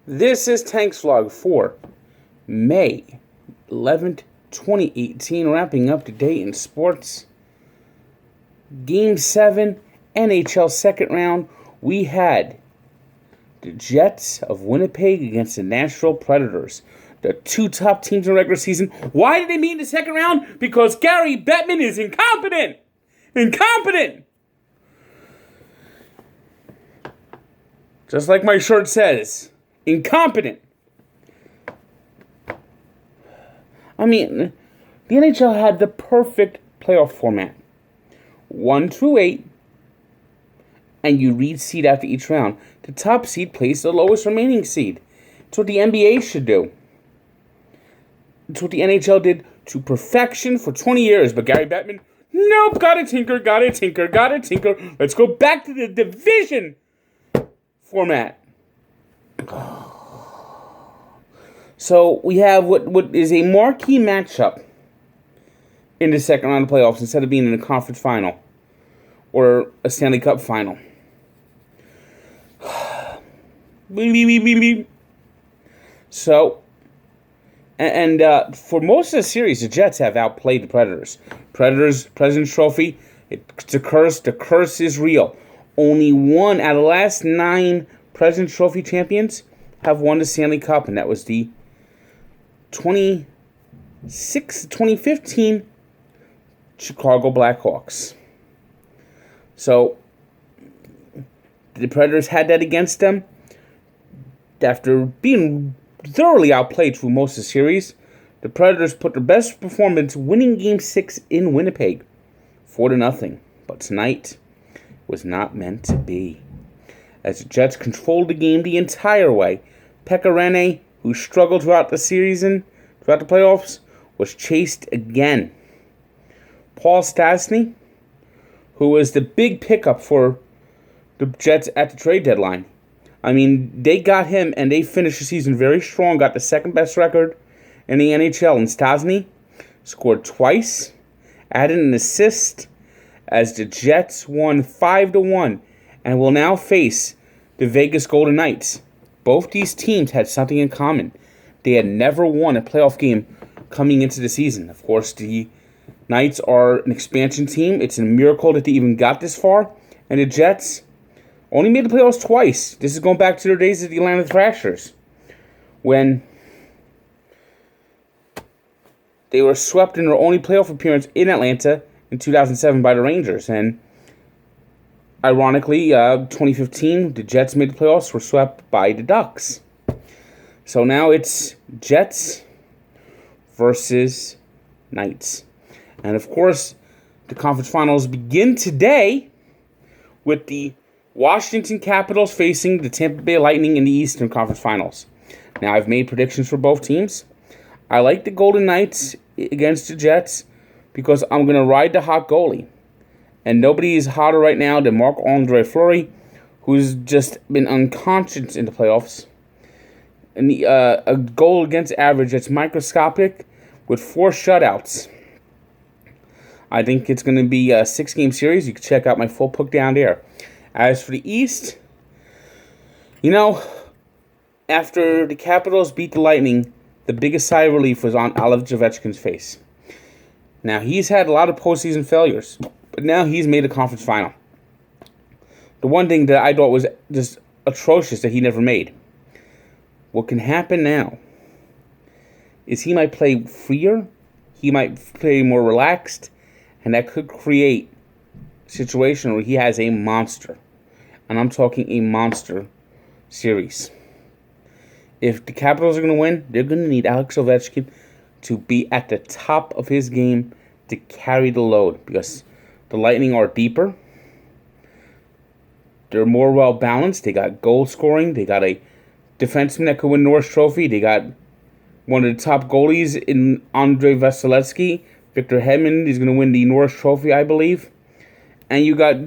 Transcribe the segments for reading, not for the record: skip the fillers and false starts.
This is Tank's Vlog for May 11th, 2018, wrapping up today in sports. Game 7, NHL second round, we had the Jets of Winnipeg against the Nashville Predators, the two top teams in the regular season. Why did they meet in the second round? Because Gary Bettman is incompetent! Incompetent! Just like my shirt says. Incompetent. I mean, the NHL had the perfect playoff format. 1 through 8, and you read seed after each round. The top seed plays the lowest remaining seed. It's what the NBA should do. It's what the NHL did to perfection for 20 years. But Gary Bettman, nope, gotta tinker. Let's go back to the division format. So we have what is a marquee matchup in the second round of playoffs instead of being in a conference final or a Stanley Cup final. So, and for most of the series, the Jets have outplayed the Predators. President's Trophy, it's a curse. The curse is real. Only one out of the last 9 President's Trophy champions have won the Stanley Cup, and that was the 2015 Chicago Blackhawks. So, the Predators had that against them. After being thoroughly outplayed through most of the series, the Predators put their best performance winning Game 6 in Winnipeg, 4-0. But tonight was not meant to be. As the Jets controlled the game the entire way, Pekka Rinne, who struggled throughout the season, throughout the playoffs, was chased again. Paul Stastny, who was the big pickup for the Jets at the trade deadline. I mean, they got him and they finished the season very strong, got the second best record in the NHL. And Stastny scored twice, added an assist as the Jets won 5-1 and will now face the Vegas Golden Knights. Both these teams had something in common. They had never won a playoff game coming into the season. Of course, the Knights are an expansion team. It's a miracle that they even got this far. And the Jets only made the playoffs twice. This is going back to their days at the Atlanta Thrashers, when they were swept in their only playoff appearance in Atlanta in 2007 by the Rangers. And ironically, 2015, the Jets made the playoffs, were swept by the Ducks. So now it's Jets versus Knights. And of course, the conference finals begin today with the Washington Capitals facing the Tampa Bay Lightning in the Eastern Conference Finals. Now, I've made predictions for both teams. I like the Golden Knights against the Jets because I'm going to ride the hot goalie. And nobody is hotter right now than Marc-Andre Fleury, who's just been unconscious in the playoffs. And a goal against average that's microscopic with 4 shutouts. I think it's going to be a 6-game series. You can check out my full pick down there. As for the East, after the Capitals beat the Lightning, the biggest sigh of relief was on Oliver Ovechkin's face. Now, he's had a lot of postseason failures, but now he's made a conference final. The one thing that I thought was just atrocious that he never made. What can happen now is he might play freer, he might play more relaxed, and that could create a situation where he has a monster. And I'm talking a monster series. If the Capitals are going to win, they're going to need Alex Ovechkin to be at the top of his game to carry the load. Because the Lightning are deeper. They're more well-balanced. They got goal scoring. They got a defenseman that could win Norris Trophy. They got one of the top goalies in Andrei Vasilevsky. Victor Hedman is going to win the Norris Trophy, I believe. And you got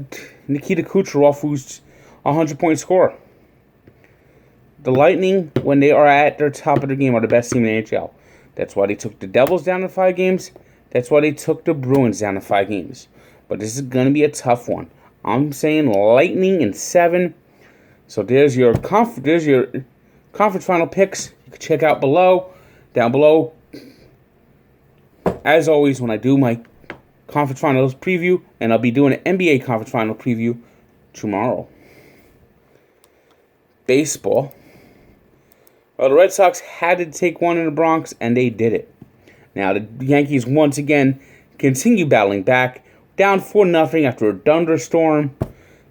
Nikita Kucherov, who's a 100-point scorer. The Lightning, when they are at their top of their game, are the best team in the NHL. That's why they took the Devils down to 5 games. That's why they took the Bruins down to 5 games. But this is going to be a tough one. I'm saying Lightning in 7. So there's your conference final picks, you can check out down below. As always, when I do my conference finals preview, and I'll be doing an NBA conference final preview tomorrow. Baseball. Well, the Red Sox had to take one in the Bronx, and they did it. Now, the Yankees once again continue battling back, down 4-0 after a thunderstorm.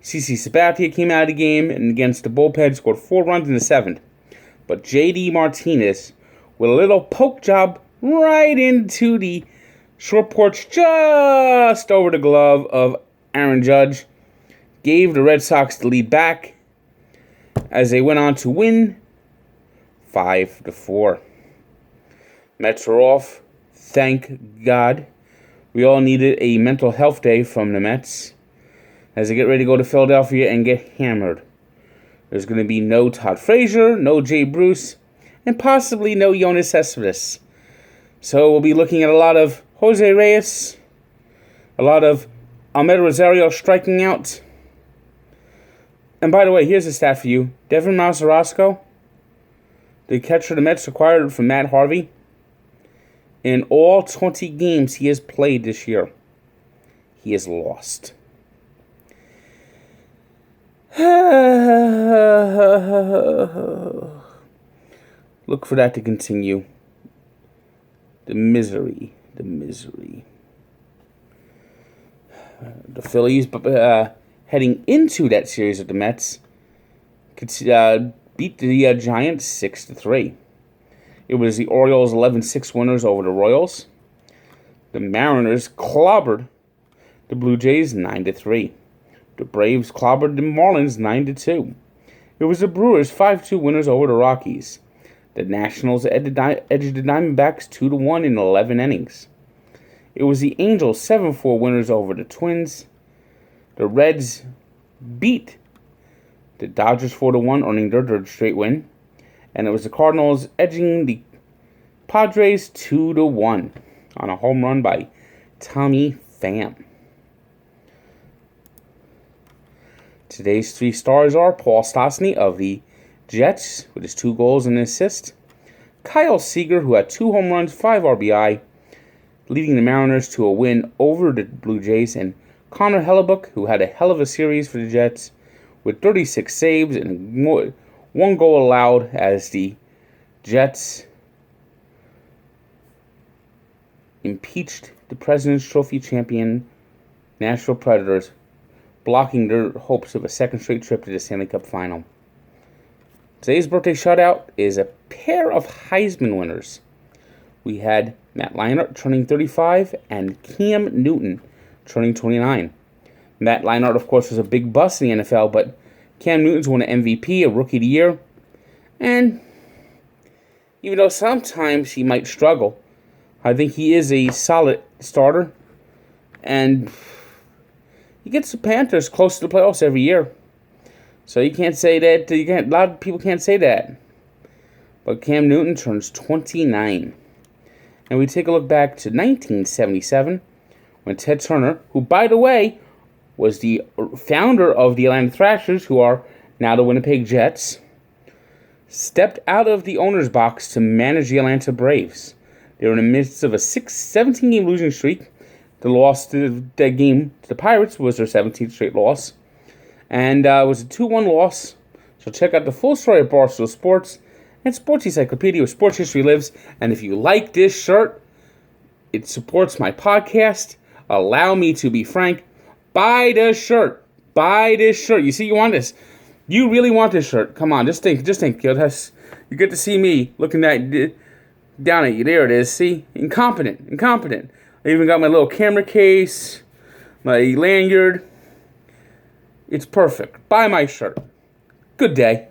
CC Sabathia came out of the game and against the bullpen scored 4 runs in the 7th. But J.D. Martinez, with a little poke job right into the short porch just over the glove of Aaron Judge, gave the Red Sox the lead back as they went on to win 5-4. Mets are off. Thank God. We all needed a mental health day from the Mets as they get ready to go to Philadelphia and get hammered. There's going to be no Todd Frazier, no Jay Bruce, and possibly no Yoenis Cespedes. So we'll be looking at a lot of Jose Reyes, a lot of Ahmed Rosario striking out. And by the way, here's a stat for you. Devin Mazzarosco, the catcher the Mets acquired from Matt Harvey, in all 20 games he has played this year, he has lost. Look for that to continue. The misery. The Phillies, heading into that series of the Mets, beat the Giants 6-3. It was the Orioles 11-6 winners over the Royals. The Mariners clobbered the Blue Jays 9-3. The Braves clobbered the Marlins 9-2. It was the Brewers 5-2 winners over the Rockies. The Nationals edged the Diamondbacks 2-1 in 11 innings. It was the Angels 7-4 winners over the Twins. The Reds beat the Dodgers 4-1, earning their third straight win. And it was the Cardinals edging the Padres 2-1 on a home run by Tommy Pham. Today's 3 stars are Paul Stastny of the Jets with his 2 goals and an assist. Kyle Seager, who had 2 home runs, 5 RBI, leading the Mariners to a win over the Blue Jays. And Connor Hellebuck, who had a hell of a series for the Jets with 36 saves and 1 goal allowed as the Jets impeached the President's Trophy champion Nashville Predators, blocking their hopes of a second straight trip to the Stanley Cup Final. Today's birthday shutout is a pair of Heisman winners. We had Matt Leinart turning 35 and Cam Newton turning 29. Matt Leinart, of course, was a big bust in the NFL, but Cam Newton's won an MVP, a Rookie of the Year. And even though sometimes he might struggle, I think he is a solid starter. And he gets the Panthers close to the playoffs every year. So you can't say that. A lot of people can't say that. But Cam Newton turns 29. And we take a look back to 1977 when Ted Turner, who, by the way, was the founder of the Atlanta Thrashers, who are now the Winnipeg Jets, stepped out of the owner's box to manage the Atlanta Braves. They were in the midst of a 17-game losing streak. The loss to that game to the Pirates was their 17th straight loss. And it was a 2-1 loss. So check out the full story of Barstool Sports and Sports Encyclopedia where sports history lives. And if you like this shirt, it supports my podcast. Allow me to be frank. Buy this shirt. Buy this shirt. You see, you want this. You really want this shirt. Come on, just think. You get to see me looking down at you. There it is. See? Incompetent. I even got my little camera case, my lanyard. It's perfect. Buy my shirt. Good day.